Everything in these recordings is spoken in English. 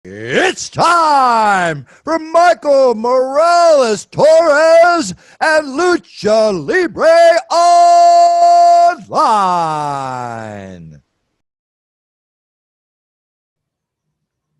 It's time for Michael Morales Torres and Lucha Libre Online.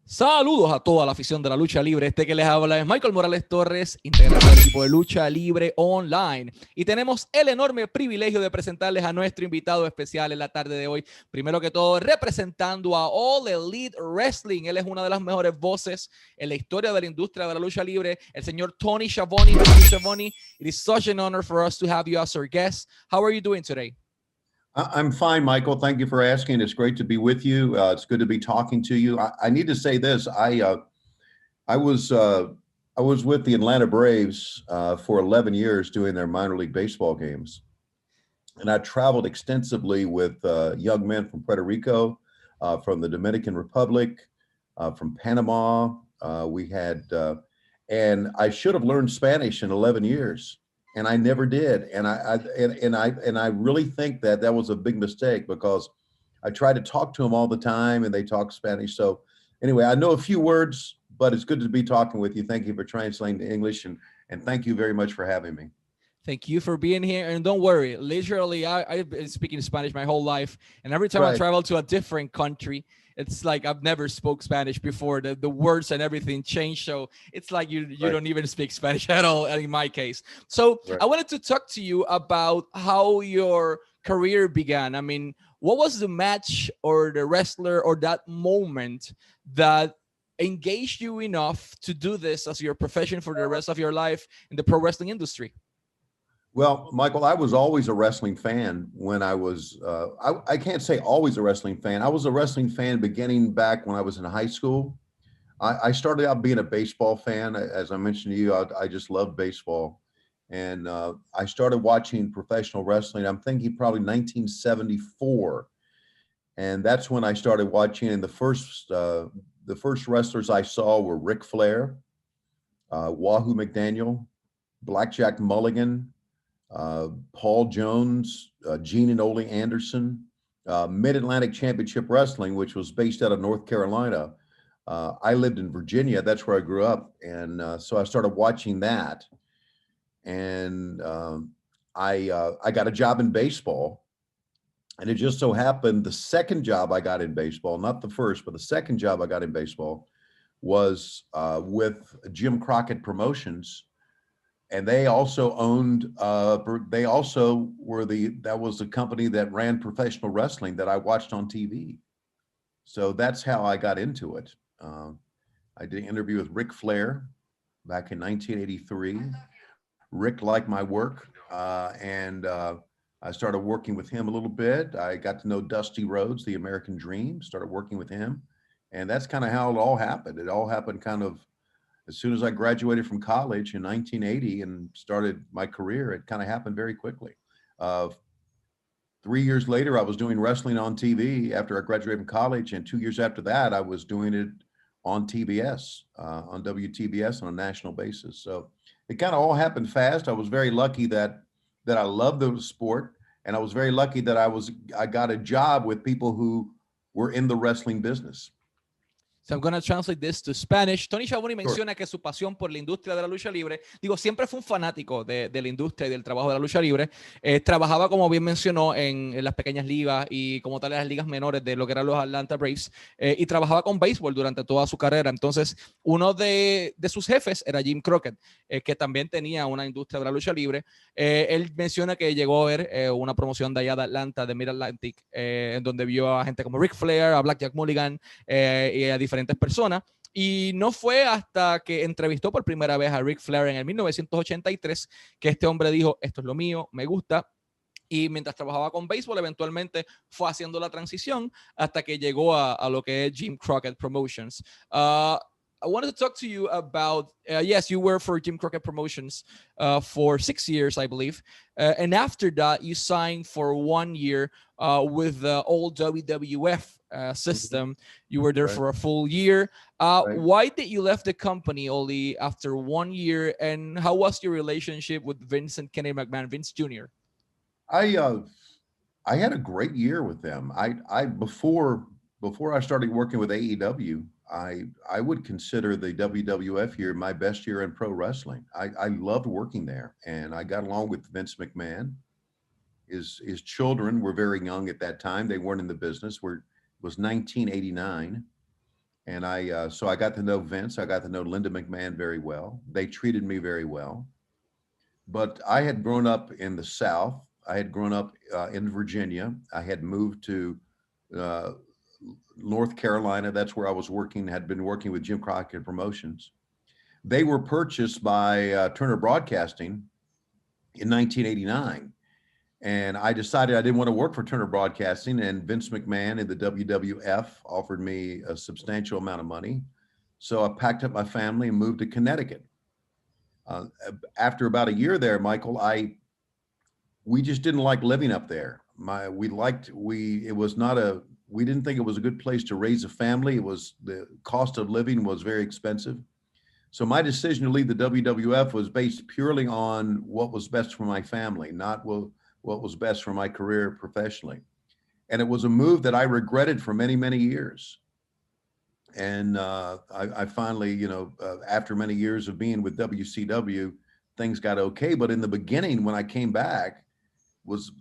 Saludos a toda la afición de la lucha libre. Este que les habla es Michael Morales Torres, integrante del equipo de Lucha Libre Online. Y tenemos el enorme privilegio de presentarles a nuestro invitado especial en la tarde de hoy. Primero que todo, representando a All Elite Wrestling. Él es una de las mejores voces en la historia de la industria de la lucha libre, el señor Tony Schiavone. Tony Schiavone, it is such an honor for us to have you as our guest. How are you doing today? I'm fine, Michael. Thank you for asking. It's great to be with you. It's good to be talking to you. I need to say this. I was with the Atlanta Braves for 11 years doing their minor league baseball games, and I traveled extensively with young men from Puerto Rico, from the Dominican Republic, from Panama. And I should have learned Spanish in 11 years. And I never did, and I really think that was a big mistake because I tried to talk to them all the time, and they talk Spanish. So anyway, I know a few words, but it's good to be talking with you. Thank you for translating to English, and thank you very much for having me. Thank you for being here. And don't worry, literally, I've been speaking Spanish my whole life, and every time I travel to a different country, it's like I've never spoke Spanish before. The words and everything change. So it's like you don't even speak Spanish at all in my case. So I wanted to talk to you about how your career began. I mean, what was the match or the wrestler or that moment that engaged you enough to do this as your profession for the rest of your life in the pro wrestling industry? Well, Michael, I was always a wrestling fan when I was, I can't say always a wrestling fan. I was a wrestling fan beginning back when I was in high school. I started out being a baseball fan. As I mentioned to you, I just loved baseball. And I started watching professional wrestling. I'm thinking probably 1974. And that's when I started watching. And the first wrestlers I saw were Ric Flair, Wahoo McDaniel, Blackjack Mulligan, Paul Jones, Gene and Ole Anderson, Mid-Atlantic Championship Wrestling, which was based out of North Carolina. I lived in Virginia. That's where I grew up. And so I started watching that. And I got a job in baseball. And it just so happened the second job I got in baseball, not the first, but the second job I got in baseball was with Jim Crockett Promotions. And they also owned, that was the company that ran professional wrestling that I watched on TV. So that's how I got into it. I did an interview with Ric Flair back in 1983. Rick liked my work, and I started working with him a little bit. I got to know Dusty Rhodes, the American Dream, started working with him. And that's kind of how it all happened. It all happened kind of as soon as I graduated from college in 1980 and started my career. It kind of happened very quickly. 3 years later, I was doing wrestling on TV after I graduated from college. And 2 years after that, I was doing it on TBS, on WTBS on a national basis. So it kind of all happened fast. I was very lucky that I loved the sport. And I was very lucky that I got a job with people who were in the wrestling business. So I'm going to translate this to Spanish. Tony Schiavone menciona que su pasión por la industria de la lucha libre, siempre fue un fanático de la industria y del trabajo de la lucha libre. Trabajaba, como bien mencionó, en las pequeñas ligas y como tal en las ligas menores de lo que eran los Atlanta Braves, y trabajaba con béisbol durante toda su carrera. Entonces, uno de sus jefes era Jim Crockett, que también tenía una industria de la lucha libre. Él menciona que llegó a ver una promoción de allá de Atlanta, de Mid-Atlantic, en donde vio a gente como Ric Flair, a Blackjack Mulligan y a diferentes personas, y no fue hasta que entrevistó por primera vez a Ric Flair en el 1983 que este hombre dijo, esto es lo mío, me gusta, y mientras trabajaba con béisbol eventualmente fue haciendo la transición hasta que llegó a lo que es Jim Crockett Promotions. I wanted to talk to you about, yes, you were for Jim Crockett Promotions for 6 years, I believe. And after that, you signed for 1 year with the old WWF system. You were there for a full year. Why did you left the company only after 1 year? And how was your relationship with Vincent Kennedy McMahon, Vince Jr.? I had a great year with them. Before before I started working with AEW, I would consider the WWF year my best year in pro wrestling. I loved working there, and I got along with Vince McMahon. His children were very young at that time. They weren't in the business. It was 1989. And so I got to know Vince. I got to know Linda McMahon very well. They treated me very well. But I had grown up in the South. I had grown up in Virginia. I had moved to North Carolina. That's where I was working, had been working with Jim Crockett Promotions. They were purchased by Turner Broadcasting in 1989. And I decided I didn't want to work for Turner Broadcasting, and Vince McMahon and the WWF offered me a substantial amount of money. So I packed up my family and moved to Connecticut. After about a year there, Michael, we just didn't like living up there. We didn't think it was a good place to raise a family. The cost of living was very expensive. So my decision to leave the WWF was based purely on what was best for my family, not what was best for my career professionally. And it was a move that I regretted for many, many years. And I finally, after many years of being with WCW, things got okay. But in the beginning, when I came back,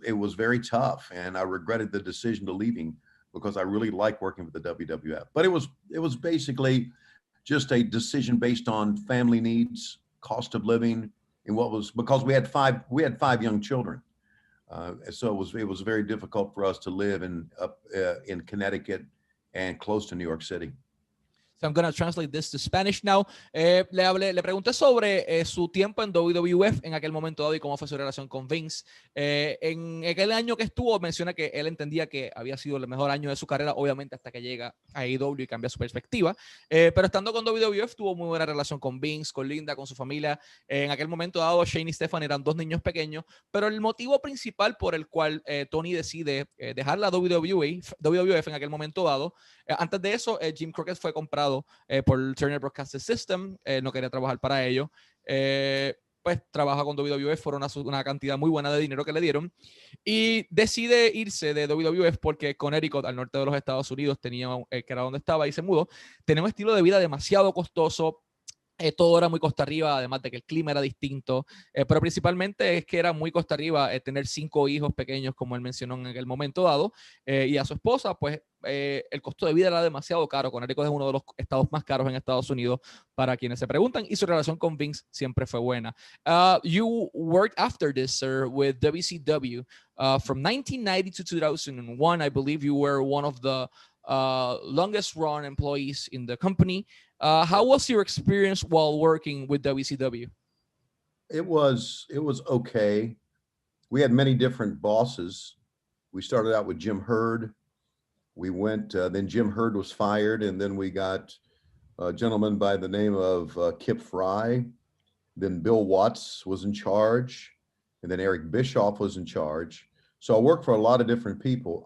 it was very tough. And I regretted the decision to leaving because I really liked working with the WWF. But it was basically just a decision based on family needs, cost of living, and because we had five young children. So it was very difficult for us to live in Connecticut and close to New York City. So I'm going to translate this to Spanish now. Le pregunté sobre su tiempo en WWF en aquel momento dado y cómo fue su relación con Vince. En aquel año que estuvo, menciona que él entendía que había sido el mejor año de su carrera, obviamente hasta que llega a AEW y cambia su perspectiva. Pero estando con WWF tuvo muy buena relación con Vince, con Linda, con su familia. En aquel momento dado, Shane y Stefan eran dos niños pequeños, pero el motivo principal por el cual Tony decide dejar la WWF en aquel momento dado, antes de eso, Jim Crockett fue comprado por Turner Broadcasting System. No quería trabajar para ellos. Pues trabaja con WWF por una cantidad muy buena de dinero que le dieron y decide irse de WWF porque Connecticut, al norte de los Estados Unidos, que era donde estaba y se mudó, tenía un estilo de vida demasiado costoso. Todo era muy costa arriba, además de que el clima era distinto, pero principalmente es que era muy costa arriba tener 5 hijos pequeños, como él mencionó en aquel momento dado, y a su esposa, pues el costo de vida era demasiado caro. Connecticut es uno de los estados más caros en Estados Unidos, para quienes se preguntan, y su relación con Vince siempre fue buena. You worked after this, sir, with WCW. From 1990 to 2001, I believe you were one of the longest run employees in the company. How was your experience while working with WCW? It was okay. We had many different bosses. We started out with Jim Herd. We went, then Jim Herd was fired, and then we got a gentleman by the name of Kip Fry. Then Bill Watts was in charge, and then Eric Bischoff was in charge. So I worked for a lot of different people.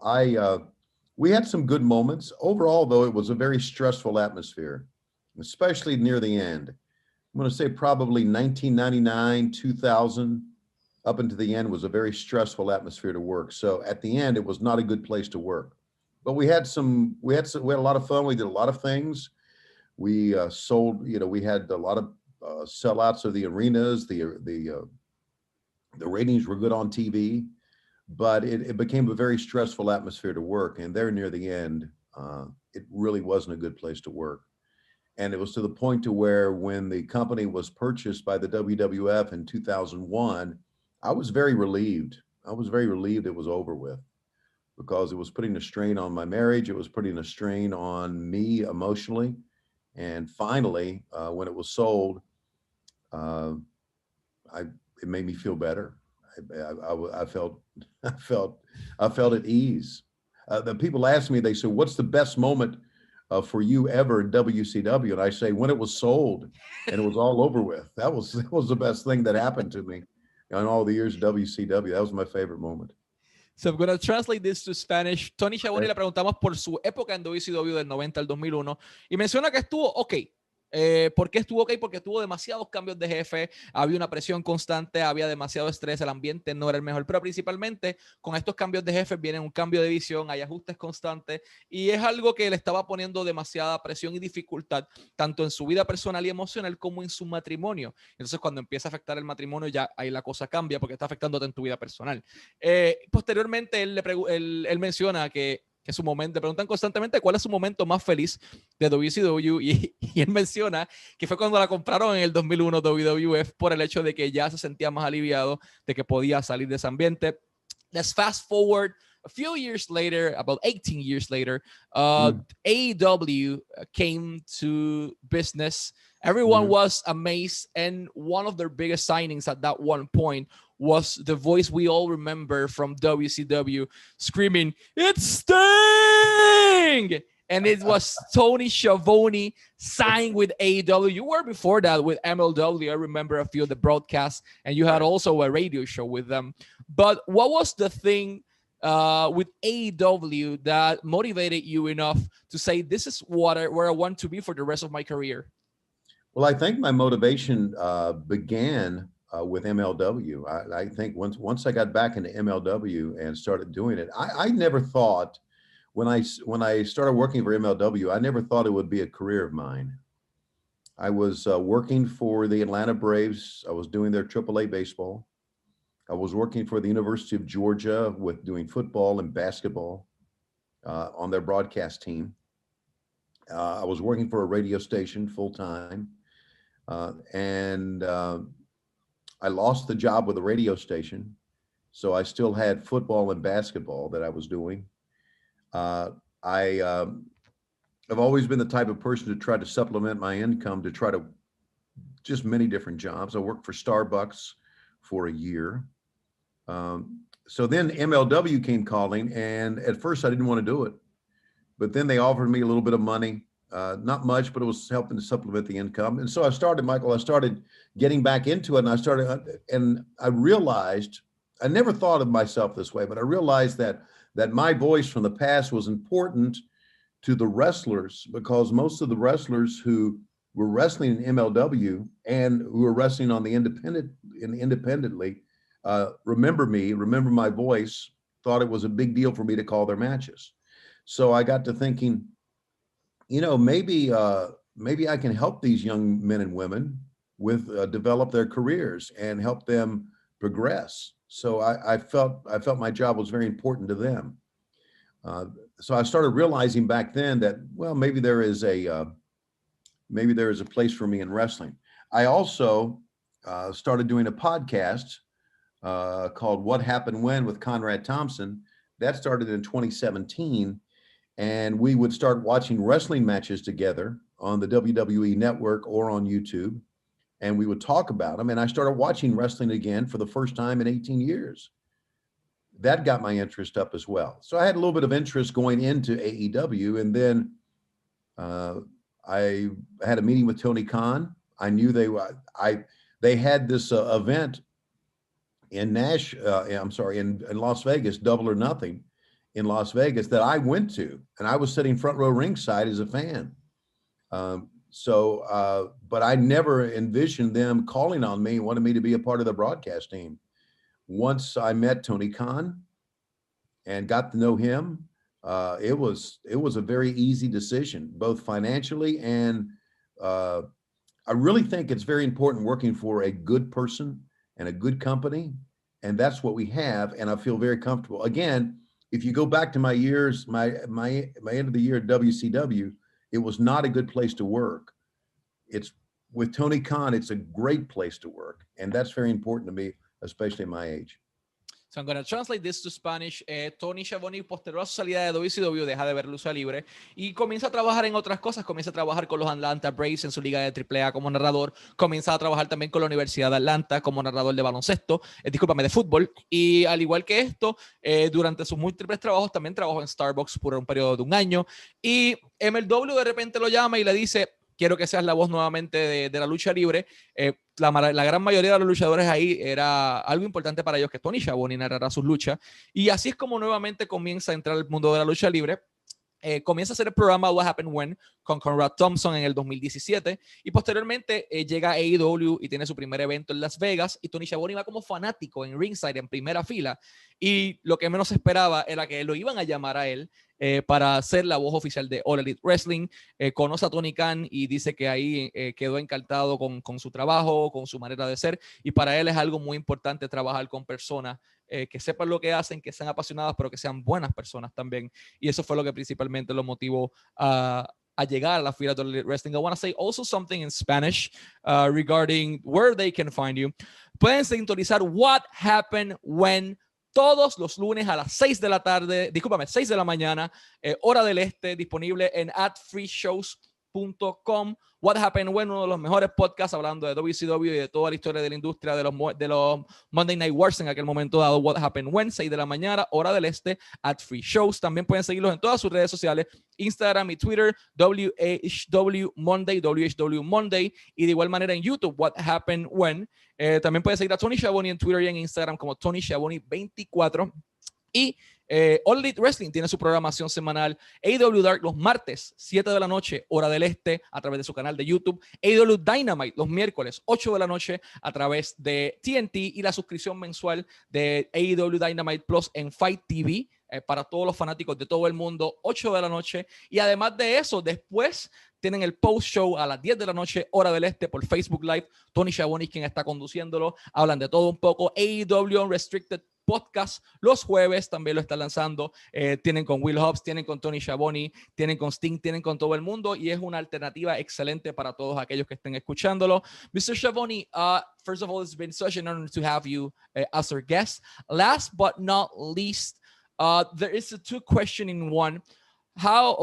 We had some good moments. Overall, though, it was a very stressful atmosphere, especially near the end. I'm going to say probably 1999, 2000, up into the end was a very stressful atmosphere to work. So at the end, it was not a good place to work. But we had a lot of fun. We did a lot of things. We sold, we had a lot of sellouts of the arenas. The ratings were good on TV, but it became a very stressful atmosphere to work. And there near the end, it really wasn't a good place to work. And it was to the point to where when the company was purchased by the WWF in 2001, I was very relieved. I was very relieved it was over with, because it was putting a strain on my marriage. It was putting a strain on me emotionally. And finally, when it was sold, it made me feel better. I felt at ease. The people ask me, they say, "What's the best moment for you ever in WCW?" And I say, when it was sold and it was all over with. That was the best thing that happened to me in all the years of WCW. That was my favorite moment. So I'm going to translate this to Spanish. Tony Schiavone le preguntamos por su época en WCW del 90 al 2001 y menciona que estuvo ok. ¿Por qué estuvo ok? Porque tuvo demasiados cambios de jefe, había una presión constante, había demasiado estrés, el ambiente no era el mejor, pero principalmente con estos cambios de jefe viene un cambio de visión, hay ajustes constantes y es algo que le estaba poniendo demasiada presión y dificultad, tanto en su vida personal y emocional como en su matrimonio. Entonces cuando empieza a afectar el matrimonio ya ahí la cosa cambia porque está afectándote en tu vida personal. Posteriormente él menciona que su momento, le preguntan constantemente cuál es su momento más feliz de WCW y él menciona que fue cuando la compraron en el 2001 WWF por el hecho de que ya se sentía más aliviado de que podía salir de ese ambiente. Let's fast forward a few years later, about 18 years later, AEW came to business. Everyone was amazed, and one of their biggest signings at that one point was the voice we all remember from WCW screaming, "It's Sting!" And it was Tony Schiavone signed with AEW. You were before that with MLW. I remember a few of the broadcasts, and you had also a radio show with them. But what was the thing with AEW that motivated you enough to say, this is where I want to be for the rest of my career? Well, I think my motivation began with MLW. I think once I got back into MLW and started doing it, I never thought when I started working for MLW, I never thought it would be a career of mine. I was working for the Atlanta Braves. I was doing their AAA baseball. I was working for the University of Georgia with doing football and basketball on their broadcast team. I was working for a radio station full time. And I lost the job with the radio station. So I still had football and basketball that I was doing. I've always been the type of person to try to supplement my income, to try to just many different jobs. I worked for Starbucks for a year. So then MLW came calling, and at first I didn't want to do it, but then they offered me a little bit of money. Not much, but it was helping to supplement the income. And so I started getting back into it, and I realized, I never thought of myself this way, but I realized that my voice from the past was important to the wrestlers, because most of the wrestlers who were wrestling in MLW and who were wrestling on the independently, remember my voice, thought it was a big deal for me to call their matches. So I got to thinking, maybe I can help these young men and women with develop their careers and help them progress. So I felt my job was very important to them. So I started realizing back then that, well, maybe there is a place for me in wrestling. I also started doing a podcast called What Happened When with Conrad Thompson. That started in 2017. And we would start watching wrestling matches together on the WWE network or on YouTube. And we would talk about them. And I started watching wrestling again for the first time in 18 years. That got my interest up as well. So I had a little bit of interest going into AEW. And then I had a meeting with Tony Khan. I knew they had this event in Las Vegas, Double or Nothing in Las Vegas, that I went to, and I was sitting front row ringside as a fan. But I never envisioned them calling on me, wanted me to be a part of the broadcast team. Once I met Tony Khan and got to know him, it was a very easy decision, both financially and I really think it's very important working for a good person and a good company, and that's what we have. And I feel very comfortable. Again, if you go back to my years, my end of the year at WCW, it was not a good place to work. It's with Tony Khan, it's a great place to work. And that's very important to me, especially at my age. So I'm going to translate this to Spanish. Tony Schiavone, posterior a su salida de WCW, deja de ver lucha libre y comienza a trabajar en otras cosas. Comienza a trabajar con los Atlanta Braves en su liga de AAA como narrador. Comienza a trabajar también con la Universidad de Atlanta como narrador de baloncesto, de fútbol. Y al igual que esto, durante sus múltiples trabajos, también trabajó en Starbucks por un periodo de un año. Y MLW de repente lo llama y le dice, quiero que seas la voz nuevamente de la lucha libre. La gran mayoría de los luchadores ahí era algo importante para ellos que Tony Schiavone narrara sus luchas. Y así es como nuevamente comienza a entrar al mundo de la lucha libre. Comienza a hacer el programa What Happened When con Conrad Thompson en el 2017 y posteriormente llega a AEW y tiene su primer evento en Las Vegas y Tony Schiavone va como fanático en ringside en primera fila y lo que menos esperaba era que lo iban a llamar a él para ser la voz oficial de All Elite Wrestling. Conoce a Tony Khan y dice que ahí quedó encantado con su trabajo, con su manera de ser y para él es algo muy importante trabajar con personas que sepan lo que hacen, que sean apasionadas, pero que sean buenas personas también. Y eso fue lo que principalmente lo motivó a llegar a la fila de Elite Wrestling. I want to say also something in Spanish regarding where they can find you. Pueden sintonizar What Happened When todos los lunes a las 6 de la tarde, discúlpame, 6 de la mañana, hora del este, disponible en adfreeshows.com. What Happened When, uno de los mejores podcasts hablando de WCW y de toda la historia de la industria de los Monday Night Wars en aquel momento dado. What Happened When, 6 de la mañana, hora del este, at Free Shows. También pueden seguirlos en todas sus redes sociales, Instagram y Twitter, WHW Monday, WHW Monday, y de igual manera en YouTube, What Happened When. También pueden seguir a Tony Schiavone en Twitter y en Instagram como Tony Schiavone 24. Y All Elite Wrestling tiene su programación semanal AEW Dark los martes 7 de la noche hora del este a través de su canal de YouTube, AEW Dynamite los miércoles 8 de la noche a través de TNT y la suscripción mensual de AEW Dynamite Plus en Fight TV para todos los fanáticos de todo el mundo, 8 de la noche. Y además de eso, después tienen el post show a las 10 de la noche hora del este por Facebook Live. Tony Schiavone, quien está conduciéndolo, hablan de todo un poco. AEW Unrestricted Podcast los jueves también lo están lanzando. Tienen con Will Hobbs, tienen con Tony Schiavone, tienen con Sting, tienen con todo el mundo y es una alternativa excelente para todos aquellos que estén escuchándolo. Mr. Schiavone, first of all, it's been such an honor to have you as our guest. Last but not least, there is a two question in one. How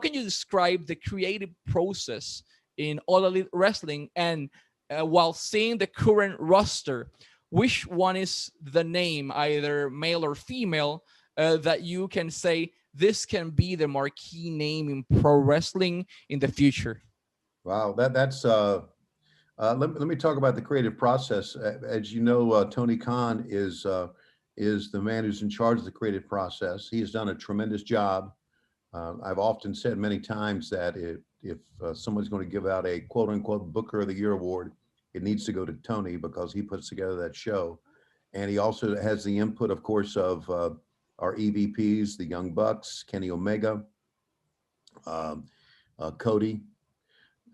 can you describe the creative process in All Elite Wrestling and while seeing the current roster, which one is the name, either male or female, that you can say this can be the marquee name in pro wrestling in the future? Wow, that's let me talk about the creative process. As you know, Tony Khan is the man who's in charge of the creative process. He has done a tremendous job. I've often said many times that if someone's going to give out a quote unquote Booker of the Year award, it needs to go to Tony because he puts together that show. And he also has the input, of course, of our EVPs, the Young Bucks, Kenny Omega, Cody.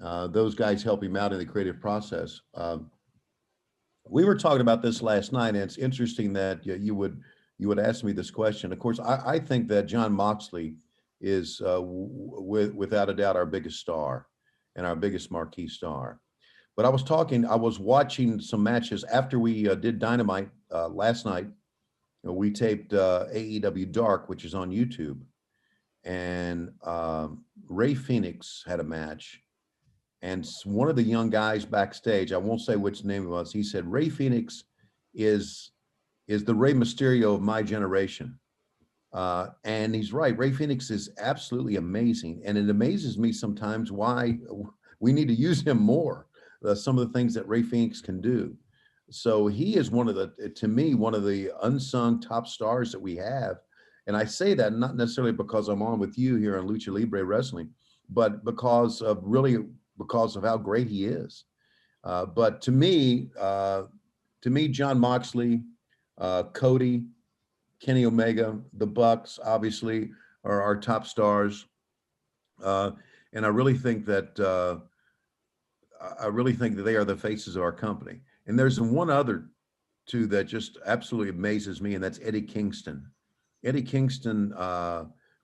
Those guys help him out in the creative process. We were talking about this last night, and it's interesting that you would ask me this question. Of course, I think that Jon Moxley is without a doubt our biggest star and our biggest marquee star. But I was watching some matches after we did Dynamite last night. We taped AEW Dark, which is on YouTube. And Ray Phoenix had a match. And one of the young guys backstage, I won't say which name it was, he said, Ray Phoenix is the Rey Mysterio of my generation. And he's right. Ray Phoenix is absolutely amazing. And it amazes me sometimes why we need to use him more. Some of the things that Ray Phoenix can do. So he is to me, one of the unsung top stars that we have. And I say that not necessarily because I'm on with you here on Lucha Libre Wrestling, but because of how great he is. But to me, Jon Moxley, Cody, Kenny Omega, the Bucks, obviously, are our top stars. And I really think that they are the faces of our company. And there's one other two that just absolutely amazes me, and that's Eddie Kingston. Eddie Kingston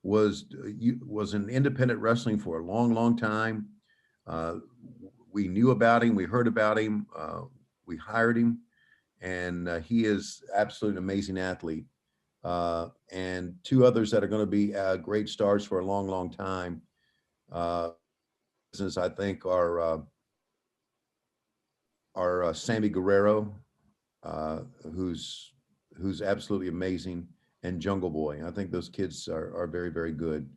was in independent wrestling for a long, long time. We knew about him, we heard about him, we hired him, and he is absolutely an amazing athlete. And two others that are going to be great stars for a long, long time. Since I think are Sammy Guerrero, who's absolutely amazing, and Jungle Boy. I think those kids are very, very good.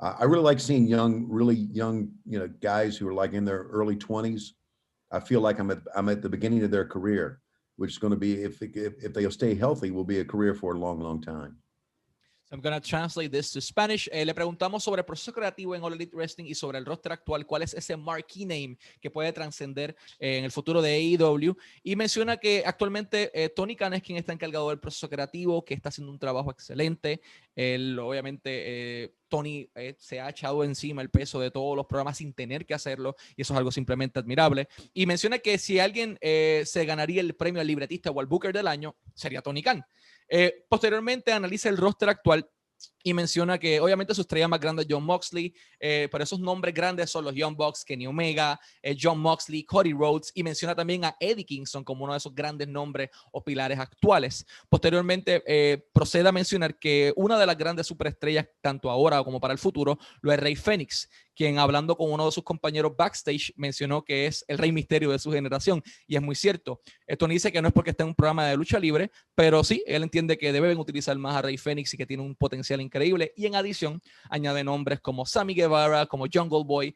I really like seeing really young, guys who are like in their early 20s. I feel like I'm at the beginning of their career, which is going to be, if they'll stay healthy, will be a career for a long, long time. So I'm going to translate this to Spanish. Le preguntamos sobre el proceso creativo en All Elite Wrestling y sobre el roster actual. ¿Cuál es ese marquee name que puede trascender en el futuro de AEW? Y menciona que actualmente Tony Khan es quien está encargado del proceso creativo, que está haciendo un trabajo excelente. Él, obviamente, Tony se ha echado encima el peso de todos los programas sin tener que hacerlo, y eso es algo simplemente admirable. Y menciona que si alguien se ganaría el premio al libretista o al Booker del año, sería Tony Khan. Posteriormente analiza el roster actual y menciona que obviamente su estrella más grande es Jon Moxley, pero esos nombres grandes son los Young Bucks, Kenny Omega, Jon Moxley, Cody Rhodes, y menciona también a Eddie Kingston como uno de esos grandes nombres o pilares actuales. Posteriormente procede a mencionar que una de las grandes superestrellas, tanto ahora como para el futuro, lo es Rey Fénix, quien hablando con uno de sus compañeros backstage mencionó que es el Rey Misterio de su generación, y es muy cierto. Tony dice que no es porque esté en un programa de lucha libre, pero sí, él entiende que deben utilizar más a Rey Fénix y que tiene un potencial increíble, y en adición añade nombres como Sammy Guevara, como Jungle Boy,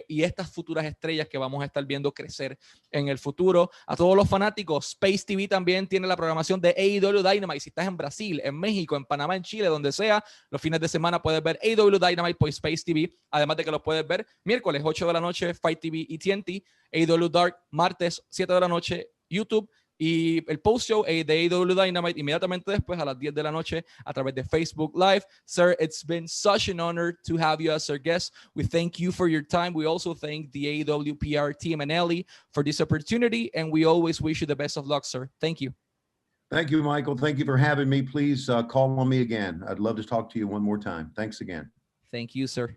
y estas futuras estrellas que vamos a estar viendo crecer en el futuro. A todos los fanáticos, Space TV también tiene la programación de AEW Dynamite. Si estás en Brasil, en México, en Panamá, en Chile, donde sea, los fines de semana puedes ver AEW Dynamite por Space TV, además de que los puedes ver miércoles 8 de la noche, Fight TV y TNT, AEW Dark martes 7 de la noche, YouTube, y el post-show de AEW Dynamite inmediatamente después a las 10 de la noche a través de Facebook Live. Sir, it's been such an honor to have you as our guest. We thank you for your time. We also thank the AEW PR team and Ellie for this opportunity, and we always wish you the best of luck, sir. Thank you. Thank you, Michael. Thank you for having me. Please call on me again. I'd love to talk to you one more time. Thanks again. Thank you, sir.